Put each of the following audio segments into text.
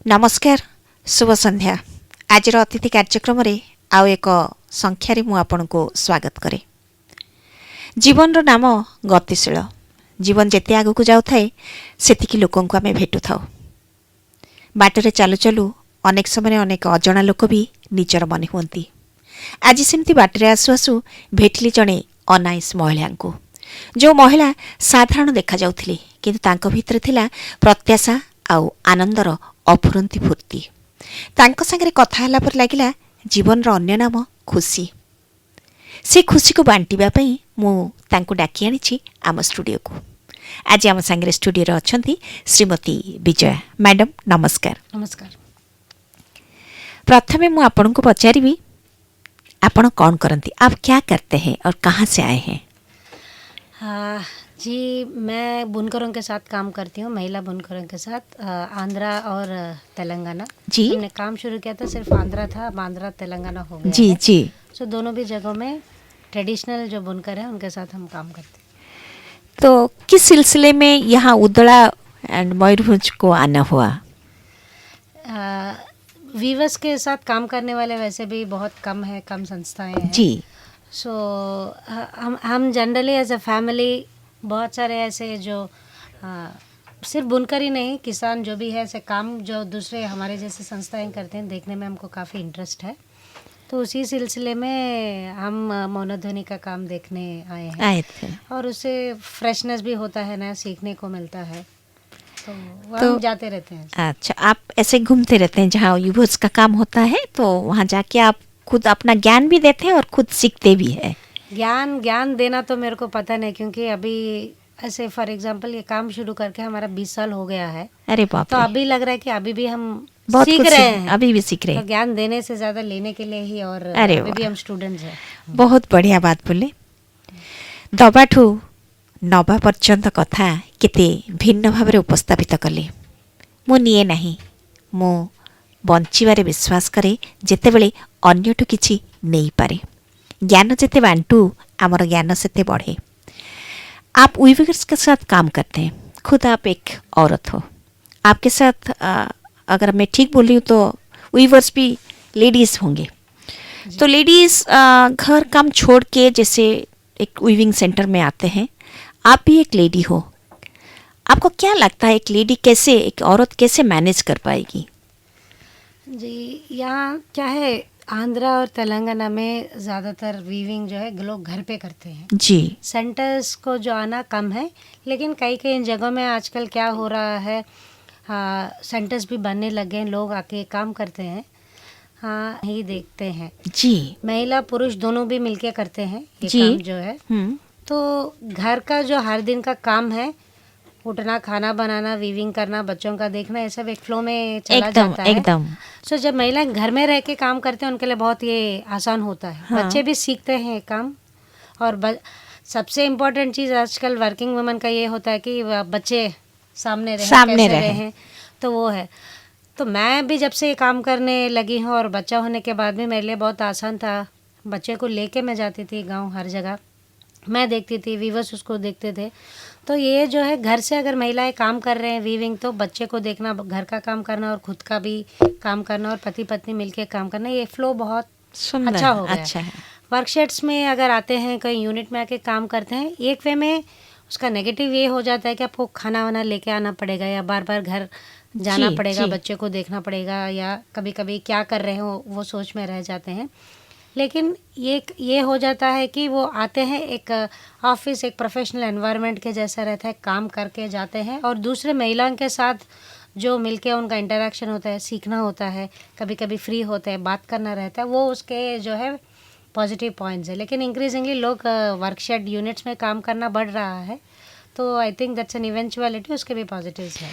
नमस्कार शुभ संध्या। आज अतिथि कार्यक्रम रे आउ एक संख्यारे मु आपनको स्वागत करे। जीवन रो नाम गतिशील। जीवन जेते आगु को जाउ थाए सेतिकी लोकन को आमे भेटु थाउ। बाटरे चालू चालू अनेक समय अनेक अजणा लोक भी निजर मन हुंती। आज सेमती बाटरे आसु आसु भेटली जणे अनाइस महिला को, जो महिला साधारण देखा जाउथिले किंतु तांको भितर थिला प्रत्याशा आउ आनंदर अफुरंती फूर्ति। तांको संगे कथा हला पर लागिला जीवन रो अन्य नाम खुशी। से खुशी को बांटिबा पई मु तांको डाकी आनिछि आम स्टूडियो को। आज आम संगे स्टूडियो रे अछंती श्रीमती विजया मैडम। नमस्कार। नमस्कार। प्रथमे मु आपन को पचारिबी आपण कौन करंती, आप क्या करते हैं और कहाँ से आए हैं? जी, मैं बुनकरों के साथ काम करती हूँ, महिला बुनकरों के साथ आंध्रा और तेलंगाना। जी। हमने काम शुरू किया था, सिर्फ आंध्रा था, अब आंध्रा तेलंगाना हो गया जी है। जी। सो दोनों भी जगहों में ट्रेडिशनल जो बुनकर हैं उनके साथ हम काम करते हैं। तो किस सिलसिले में यहाँ उदड़ा एंड मयूरभंज को आना हुआ? वीवर्स के साथ काम करने वाले वैसे भी बहुत कम है, कम संस्थाएं हैं। जी। सो हम जनरली एज अ फैमिली बहुत सारे ऐसे जो सिर्फ बुनकर ही नहीं, किसान जो भी है ऐसे काम जो दूसरे हमारे जैसे संस्थाएं करते हैं, देखने में हमको काफ़ी इंटरेस्ट है। तो उसी सिलसिले में हम मौनध्वनि का काम देखने आए आए थे। और उससे फ्रेशनेस भी होता है, नया सीखने को मिलता है, तो हम जाते रहते हैं। अच्छा, आप ऐसे घूमते रहते हैं जहाँ यूवर्स का काम होता है, तो वहाँ जाके आप खुद अपना ज्ञान भी देते हैं और खुद सीखते भी है। ज्ञान देना तो मेरे को पता नहीं, क्योंकि अभी ऐसे फॉर एग्जांपल ये काम शुरू करके हमारा 20 साल हो गया है। अरे बाप तो रे। अभी लग रहा है कि अभी भी हम बहुत सीख कुछ रहे हैं, अभी भी सीख रहे तो हैं। ज्ञान देने से ज्यादा लेने के लिए ही, और अरे अभी भी वाह। हम स्टूडेंट्स हैं। बहुत बढ़िया बात बोले। दबाठू नबा पर्यंत कथा केते भिन्न भाव उपस्थापित कले। मु निये नाही, मु बंचिबारे विश्वास करे जेतेबेले अन्यठू किछि नहीं पारे। ज्ञान जेते बांटू आमर ज्ञान सेते बढ़े। आप वीवर्स के साथ काम करते हैं, खुद आप एक औरत हो। आपके साथ अगर मैं ठीक बोल रही हूँ तो वीवर्स भी लेडीज़ होंगे। तो लेडीज़ घर काम छोड़ के जैसे एक वीविंग सेंटर में आते हैं, आप भी एक लेडी हो। आपको क्या लगता है एक लेडी कैसे, एक औरत कैसे मैनेज कर पाएगी? जी, यहाँ क्या है, आंध्रा और तेलंगाना में ज़्यादातर वीविंग जो है लोग घर पे करते हैं। जी। सेंटर्स को जो आना कम है, लेकिन कई कई जगहों में आजकल क्या हो रहा है, सेंटर्स भी बनने लगे हैं, लोग आके काम करते हैं। हाँ, ही देखते हैं। जी। महिला पुरुष दोनों भी मिलके करते हैं ये जी। काम जो है। तो घर का जो हर दिन का काम है, उठना, खाना बनाना, वीविंग करना, बच्चों का देखना, ये सब एक फ्लो में चला जाता है। एकदम। सो जब महिला घर में रह के काम करते हैं उनके लिए बहुत ये आसान होता है। हाँ। बच्चे भी सीखते हैं काम। और सबसे इम्पोर्टेंट चीज़ आजकल वर्किंग वुमेन का ये होता है कि बच्चे सामने रहें, तो वो है। तो मैं भी जब से ये काम करने लगी हूँ और बच्चा होने के बाद भी मेरे लिए बहुत आसान था। बच्चे को लेके मैं जाती थी गाँव, हर जगह मैं देखती थी, वीवर्स उसको देखते थे। तो ये जो है, घर से अगर महिलाएं काम कर रहे हैं वीविंग, तो बच्चे को देखना, घर का काम करना और खुद का भी काम करना और पति पत्नी मिलके काम करना, ये फ्लो बहुत अच्छा हो गया। अच्छा है। वर्कशॉप्स में अगर आते हैं, कहीं यूनिट में आके काम करते हैं, एक वे में उसका नेगेटिव ये हो जाता है कि आपको खाना वाना लेके आना पड़ेगा, या बार बार घर जाना पड़ेगा, बच्चे को देखना पड़ेगा, या कभी कभी क्या कर रहे हो वो सोच में रह जाते हैं। लेकिन ये हो जाता है कि वो आते हैं, एक ऑफिस, एक प्रोफेशनल एनवायरनमेंट के जैसा रहता है, काम करके जाते हैं, और दूसरे महिलाओं के साथ जो मिलके उनका इंटरेक्शन होता है, सीखना होता है, कभी कभी फ्री होते हैं, बात करना रहता है, वो उसके जो है पॉजिटिव पॉइंट्स है। लेकिन इंक्रीजिंगली लोग वर्कशॉप यूनिट्स में काम करना बढ़ रहा है, तो I think that's an eventuality, उसके भी पॉजिटिव्स है।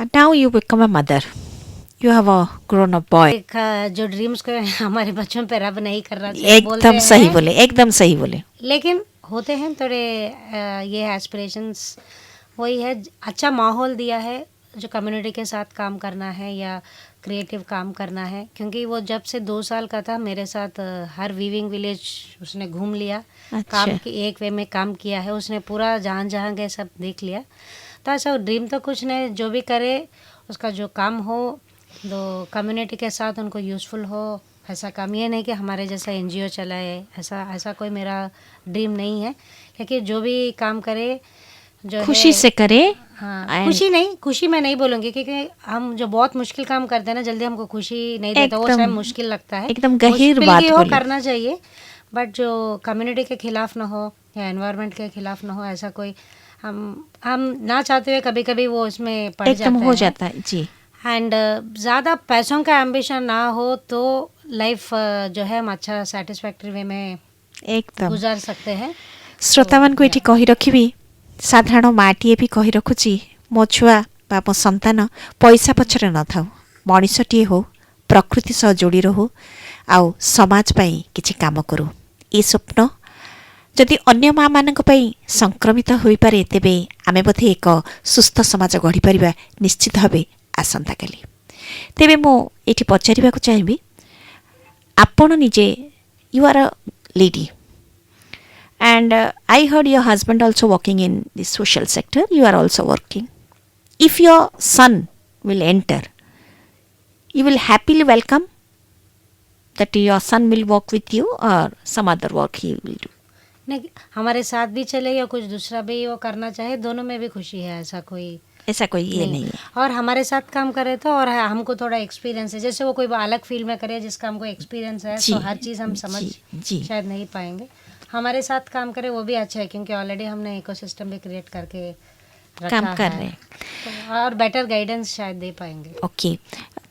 Now you become a mother, you have a grown up boy. एक जो ड्रीम्स को हमारे बच्चों पे रब नहीं कर रहा, एकदम सही बोले, एकदम सही बोले। लेकिन होते हैं थोड़े ये एस्पिरेशंस। वही है, अच्छा माहौल दिया है, जो कम्युनिटी के साथ काम करना है या क्रिएटिव काम करना है। क्योंकि वो जब से 2 साल का था, मेरे साथ हर वीविंग विलेज उसने घूम लिया। अच्छा। काम की एक वे में काम किया है उसने, पूरा जहाँ जहाँ गए सब देख लिया। तो ऐसा ड्रीम तो कुछ नहीं, जो भी करे उसका जो काम हो तो कम्युनिटी के साथ उनको यूज़फुल हो ऐसा काम। ये नहीं कि हमारे जैसा एनजीओ चलाए, ऐसा कोई मेरा ड्रीम नहीं है। लेकिन जो भी काम करे जो खुशी है, से करे। हाँ And खुशी मैं नहीं बोलूँगी, क्योंकि हम जो बहुत मुश्किल काम करते हैं ना, जल्दी हमको खुशी नहीं देता, वो एकदम शायद मुश्किल लगता है, एकदम गहीर मुश्किल बात ही हो बोली। करना चाहिए, बट जो कम्युनिटी के खिलाफ ना हो या एनवायरनमेंट के खिलाफ ना हो, ऐसा कोई हम ना चाहते हुए कभी कभी वो इसमें पड़ एकदम जाता हो है। जाता है जी। एंड ज़्यादा पैसों का एम्बिशन ना हो तो लाइफ जो है हम अच्छा सेटिस्फैक्टरी वे में एकदम गुजार सकते हैं। श्रोताମାନଙ୍କୁ ଏଠି କହି ରଖିବି, ସାଧାରଣ ମାଟିଏ ବି କହି ରଖୁଛି, ମୋ ଛୁଆ ବା ମୋ ସନ୍ତାନ ପଇସା ପଛରେ ନଥାଉ, ମଣିଷଟିଏ ହଉ, ପ୍ରକୃତି ସହ ଯୋଡ଼ି ରହୁ, ଆଉ ସମାଜ ପାଇଁ କିଛି କାମ କରୁ। ଏ ସ୍ୱପ୍ନ ଯଦି ଅନ୍ୟ ମା'ମାନଙ୍କ ପାଇଁ ସଂକ୍ରମିତ ହୋଇପାରେ, ତେବେ ଆମେ ବୋଧେ ଏକ ସୁସ୍ଥ ସମାଜ ଗଢ଼ିପାରିବା ନିଶ୍ଚିତ ଭାବେ ଆସନ୍ତାକାଲି। ତେବେ ମୁଁ ଏଠି ପଚାରିବାକୁ ଚାହିଁବି, ଆପଣ ନିଜେ ୟୁ ଆର୍ ଅ lady and I heard your husband also working in the social sector, you are also working. If your son will enter, you will happily welcome that your son will work with you or some other work he will do. नहीं, हमारे साथ भी चले या कुछ दूसरा भी वो करना चाहे, दोनों में भी खुशी है, ऐसा कोई ऐसा कोई ये नहीं है। और हमारे साथ काम करे तो, और हमको थोड़ा एक्सपीरियंस है, जैसे वो कोई अलग फील्ड में करे जिसका हमको एक्सपीरियंस है, जी, तो हर चीज़ हम समझ जी। शायद नहीं पाएंगे। हमारे साथ काम करे वो भी अच्छा है, क्योंकि ऑलरेडी हमने इकोसिस्टम भी क्रिएट करके रखा काम कर है, रहे हैं। तो और बेटर गाइडेंस शायद दे पाएंगे। ओके,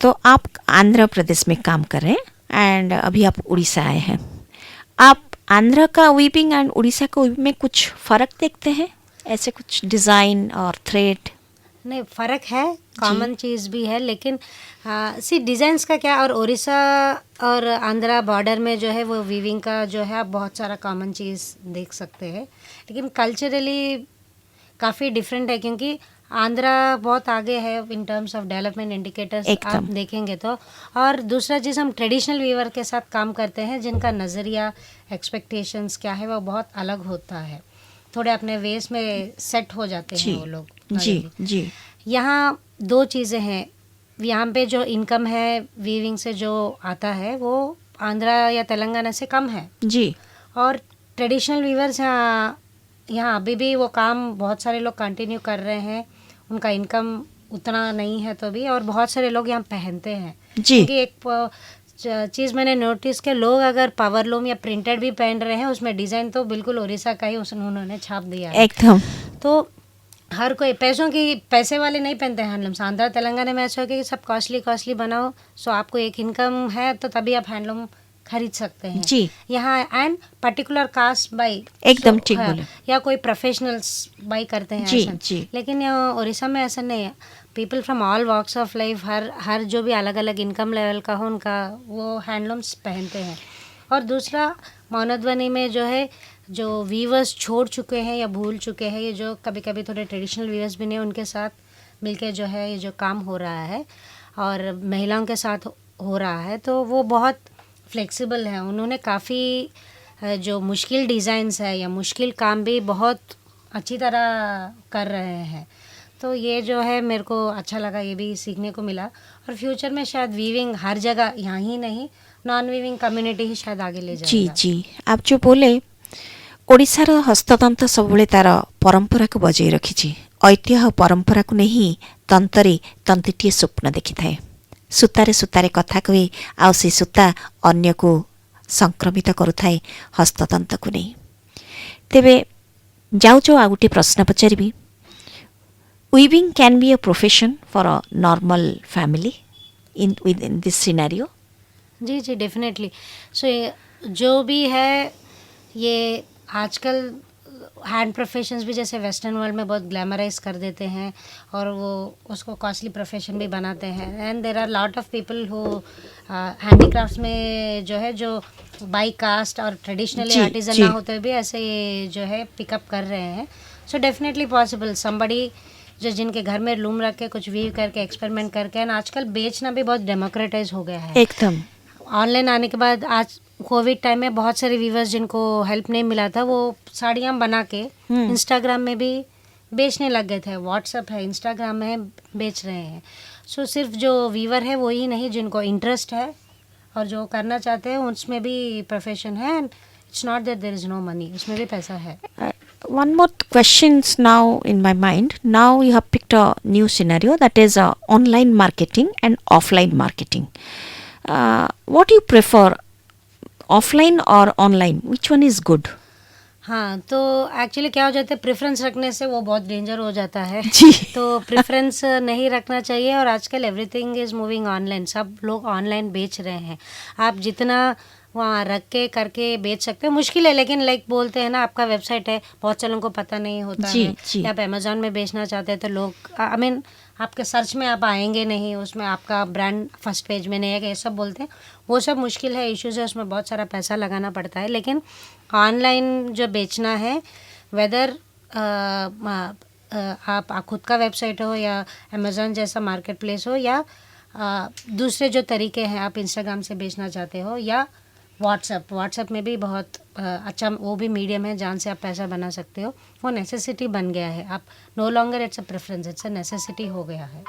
तो आप आंध्र प्रदेश में काम कर रहे हैं एंड अभी आप उड़ीसा आए हैं। आप आंध्र का वीविंग एंड उड़ीसा का वीविंग में कुछ फ़र्क देखते हैं, ऐसे कुछ डिज़ाइन और थ्रेड? नहीं, फ़र्क है, कॉमन चीज़ भी है, लेकिन सी डिज़ाइंस का क्या, और उड़ीसा और आंध्रा बॉर्डर में जो है वो वीविंग का जो है आप बहुत सारा कॉमन चीज़ देख सकते हैं, लेकिन कल्चरली काफ़ी डिफरेंट है, क्योंकि आंध्रा बहुत आगे है in terms of development indicators आप एकदम। देखेंगे तो। और दूसरा चीज़, हम ट्रेडिशनल वीवर के साथ काम करते हैं जिनका नज़रिया, एक्सपेक्टेशंस क्या है वो बहुत अलग होता है, थोड़े अपने वेस में सेट हो जाते हैं वो लोग। जी। यहाँ दो चीज़ें हैं, यहाँ पे जो इनकम है वीविंग से जो आता है वो आंध्रा या तेलंगाना से कम है जी। और ट्रेडिशनल वीवर्स यहाँ अभी भी वो काम बहुत सारे लोग कंटिन्यू कर रहे हैं, उनका इनकम उतना नहीं है तो भी, और बहुत सारे लोग यहाँ पहनते हैं जी। क्योंकि एक चीज़ मैंने नोटिस किया, लोग अगर पावरलूम या प्रिंटेड भी पहन रहे हैं, उसमें डिज़ाइन तो बिल्कुल उड़ीसा का ही उन्होंने छाप दिया है एकदम। तो हर कोई पैसे वाले नहीं पहनते हैं हैंडलूम्स। आंध्रा तेलंगाना में ऐसा हो कि सब कॉस्टली बनाओ, सो आपको एक इनकम है तो तभी आप हैंडलूम खरीद सकते हैं जी। यहाँ, एंड पर्टिकुलर कास्ट बाई एकदम ठीक बोले। या कोई प्रोफेशनल्स बाई करते हैं जी, ऐसा। जी। लेकिन उड़ीसा में ऐसा नहीं है, people from all walks of life, हर जो भी अलग अलग इनकम लेवल का हो उनका वो हैंडलूम्स पहनते हैं। और दूसरा, मौनध्वनि में जो है जो वीवर्स छोड़ चुके हैं या भूल चुके हैं, ये जो कभी कभी थोड़े ट्रेडिशनल वीवर्स भी नहीं, उनके साथ मिलके जो है ये जो काम हो रहा है और महिलाओं के साथ हो रहा है, तो वो बहुत फ्लेक्सिबल है। उन्होंने काफ़ी जो मुश्किल डिज़ाइंस है या मुश्किल काम भी बहुत अच्छी तरह कर रहे हैं, तो ये जो है मेरे को अच्छा लगा, ये भी सीखने को मिला। और फ्यूचर में शायद वीविंग हर जगह, यहाँ ही नहीं, नॉन वीविंग कम्युनिटी ही शायद आगे ले जाएगा। जी। आप जो बोले, ओडिशार हस्ततंत सबुले तार परंपरा को बजाई रखी, ऐतिह्य परंपरा को नहीं तंतरे तंतीटीए स्वप्न देखि थाए, सूतारे सूतारे कथा कहे, आ से सूता अन्य को संक्रमित करुथाए हस्ततंत को नहीं। तेबे जाऊ आ गोटे प्रश्न पचारि, weaving can be a profession for a normal family in this scenario? जी डेफिनेटली। सो जो भी है, ये आजकल हैंड प्रोफेशंस भी जैसे वेस्टर्न वर्ल्ड में बहुत ग्लैमराइज कर देते हैं और वो उसको कॉस्टली प्रोफेशन भी बनाते हैं, and there are lot of people who handicrafts में जो है जो बाई कास्ट और ट्रेडिशनली आर्टिजन ना होते भी ऐसे ये जो है पिकअप कर रहे हैं। सो डेफिनेटली पॉसिबल, समबडी जो जिनके घर में लूम रख के कुछ वीव करके एक्सपेरिमेंट करके, एंड आजकल बेचना भी बहुत डेमोक्रेटाइज हो गया है एकदम। ऑनलाइन आने के बाद। आज कोविड टाइम में बहुत सारे वीवर्स जिनको हेल्प नहीं मिला था, वो साड़ियाँ बना के इंस्टाग्राम में भी बेचने लग गए थे। व्हाट्सएप है, इंस्टाग्राम में बेच रहे हैं। सो सिर्फ जो वीवर है वो ही नहीं, जिनको इंटरेस्ट है और जो करना चाहते हैं उसमें भी प्रोफेशन है. And it's not that there is no money, उसमें भी पैसा है. One more questions now in my mind. Now you have picked a new scenario, that is online marketing and offline marketing. What do you prefer, offline or online? Which one is good? हाँ, तो actually क्या हो जाता है, preference रखने से वो बहुत डेंजर हो जाता है. जी. तो प्रेफरेंस नहीं रखना चाहिए. और आजकल एवरीथिंग इज़ मूविंग ऑनलाइन, सब लोग ऑनलाइन बेच रहे हैं. आप जितना वहाँ रख के करके बेच सकते हो, मुश्किल है, लेकिन लाइक बोलते हैं ना, आपका वेबसाइट है, बहुत से लोगों को पता नहीं होता जी, है. जी. या आप अमेजोन में बेचना चाहते हैं तो लोग आई मीन आपके सर्च में आप आएंगे नहीं, उसमें आपका ब्रांड फर्स्ट पेज में नहीं है, ये सब बोलते हैं. वो सब मुश्किल है, इश्यूज़ है, उसमें बहुत सारा पैसा लगाना पड़ता है. लेकिन ऑनलाइन जो बेचना है, वेदर आप खुद का वेबसाइट हो या अमेज़न जैसा मार्केट प्लेस हो, या दूसरे जो तरीके हैं, आप इंस्टाग्राम से बेचना चाहते हो, या व्हाट्सएप में भी बहुत अच्छा वो भी मीडियम है जहाँ से आप पैसा बना सकते हो. वो नेसेसिटी बन गया है. आप no longer it's a preference, it's a necessity हो गया है.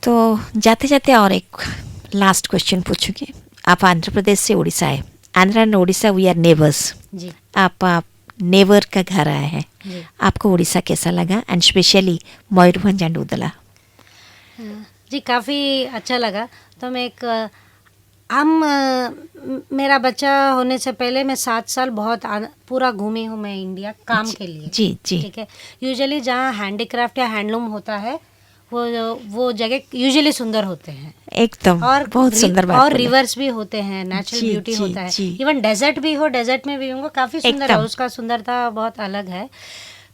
तो जाते जाते और एक लास्ट क्वेश्चन पूछूंगी. आप आंध्र प्रदेश से उड़ीसा आए. Andhra and Orissa we are neighbours. जी आप नेबर का घर आए हैं. जी. आपको उड़ीसा कैसा लगा, एंड स्पेशली मयूरभंज एंड उदला? जी काफ़ी अच्छा लगा. तो मैं एक मेरा बच्चा होने से पहले मैं 7 साल बहुत पूरा घूमी हूँ मैं इंडिया काम के लिए. जी जी. ठीक है. यूजुअली जहाँ हैंडीक्राफ्ट या हैंडलूम होता है वो जगह यूजुअली सुंदर होते हैं एकदम. और बहुत सुंदर बात और बोले. रिवर्स भी होते हैं, नेचुरल जी, ब्यूटी जी, होता है. जी. इवन डेजर्ट भी हो, डेजर्ट में भी होंगे काफ़ी सुंदर है, एकदम. उसका सुंदरता बहुत अलग है.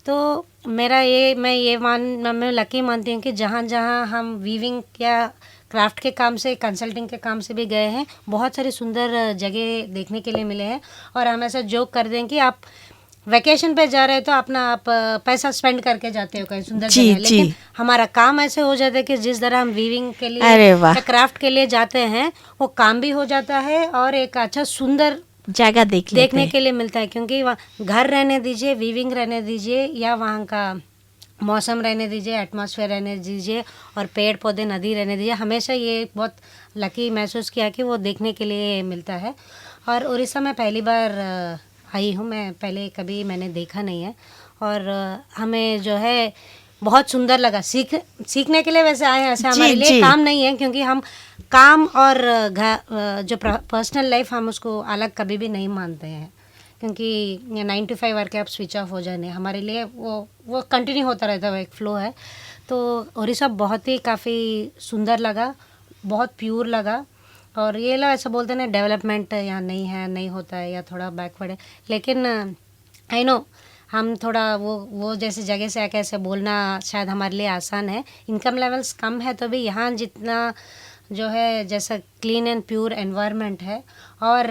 तो मैं लकी मानती हूँ कि जहाँ जहाँ हम वीविंग या क्राफ्ट के काम से, कंसल्टिंग के काम से भी गए हैं, बहुत सारी सुंदर जगह देखने के लिए मिले हैं. और हम ऐसा जोक कर दें कि आप वैकेशन पे जा रहे हो तो आप पैसा स्पेंड करके जाते हो कहीं सुंदर जी, जगह, लेकिन जी. हमारा काम ऐसे हो जाता है कि जिस तरह हम वीविंग के लिए अरे वाह. या क्राफ्ट के लिए जाते हैं, वो काम भी हो जाता है और एक अच्छा सुंदर जगह देखने के लिए मिलता है. क्योंकि वहाँ घर रहने दीजिए, वीविंग रहने दीजिए, या वहाँ का मौसम रहने दीजिए, एटमॉस्फेयर रहने दीजिए, और पेड़ पौधे, नदी रहने दीजिए, हमेशा ये बहुत लकी महसूस किया कि वो देखने के लिए मिलता है. और उड़ीसा में पहली बार आई हूँ मैं, पहले कभी मैंने देखा नहीं है. और हमें जो है बहुत सुंदर लगा. सीखने के लिए वैसे आए हैं, ऐसे हमारे लिए काम नहीं है, क्योंकि हम काम और जो पर्सनल लाइफ हम उसको अलग कभी भी नहीं मानते हैं. क्योंकि 9 to 5 करके आप स्विच ऑफ हो जाने, हमारे लिए वो कंटिन्यू होता रहता है, वो एक फ्लो है. तो उड़ीसा बहुत ही काफ़ी सुंदर लगा, बहुत प्योर लगा. और ये लोग ऐसा बोलते हैं ना, डेवलपमेंट यहाँ नहीं है, नहीं होता है, या थोड़ा बैकवर्ड है. लेकिन आई नो हम थोड़ा वो जैसे जगह से आके ऐसे बोलना शायद हमारे लिए आसान है. इनकम लेवल्स कम है तो भी यहाँ जितना जो है जैसा क्लीन एंड प्योर एनवायरनमेंट है, और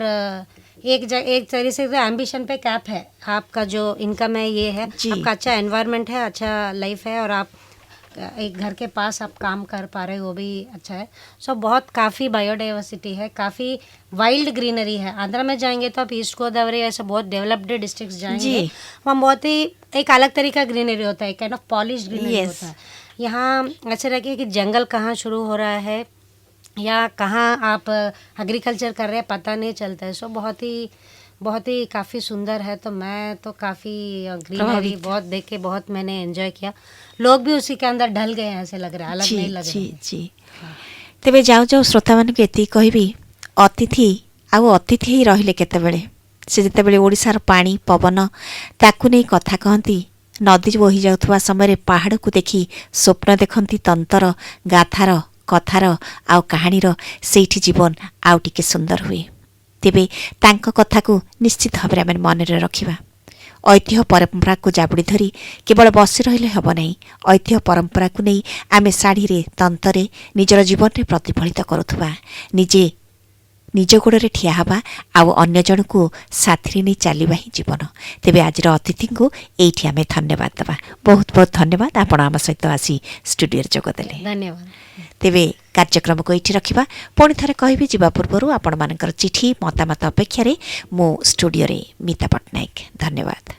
एक तरीके से एम्बिशन पे कैप है. आपका जो इनकम है ये है, आपका अच्छा एनवायरनमेंट है, अच्छा लाइफ है, और आप एक घर के पास आप काम कर पा रहे हो, वो भी अच्छा है. सो बहुत काफ़ी बायोडाइवर्सिटी है, काफ़ी वाइल्ड ग्रीनरी है. आंध्रा में जाएंगे तो आप ईस्ट गोदावरी ऐसे बहुत डेवलप्ड डिस्ट्रिक्ट्स जाएंगे, वहाँ बहुत ही एक अलग तरीका ग्रीनरी होता है, काइंड ऑफ पॉलिश ग्रीनरी होता है. यहाँ ऐसे रखिए कि जंगल कहाँ शुरू हो रहा है या कहाँ आप एग्रीकल्चर कर रहे हैं पता नहीं चलता है. सो बहुत ही काफ़ी सुंदर है. तो मैं तो काफ़ी ग्रीनरी बहुत देख के बहुत मैंने एंजॉय किया. लोग भी उसी के अंदर ढल गए हैं, ऐसे लग रहा है, अलग नहीं लग रहा है. जी. तेबे जाऊ जाऊ श्रोता मानक एति कहबी, अतिथि आउ अतिथि ही रहिले केतेबेले से जेतेबेले ओडिसार पानी पवन ताकू नै कथा कहंती, नदी बोही जाउथवा समय पहाड़ को देखी स्वप्न देखंती, तंतर गाथार कथार आउ कहानीर सेठी जीवन आउ टिके सुंदर हुए. तेबे तांको कथा को निश्चित भाव में मन रखिबा. ऐतिह्य परंपरा को जाबुड़ी धरी केवल बसी रहिले हब नहीं. ऐतिह्य परंपरा को नहीं आमे शाढ़ी रे तंतरे निजर जीवन रे प्रतिफलित करुथुबा, निजे निज गोड़े ठिया हवा आउ अन्य जन को साथी नहीं चलवा ही जीवन. तेबे आज अतिथि को एठी आमे धन्यवाद दबा. बहुत बहुत धन्यवाद आपण आम सहित आसी स्टूडियो जोगदेले. धन्यवाद. तेबे कार्यक्रम को एठी रखिबा. पुणी थरे कहबी जीवा पूर्व आपण मानकर चिठी मतामत अपेक्षा रे मो स्टूडियो रे मीता पटनायक. धन्यवाद.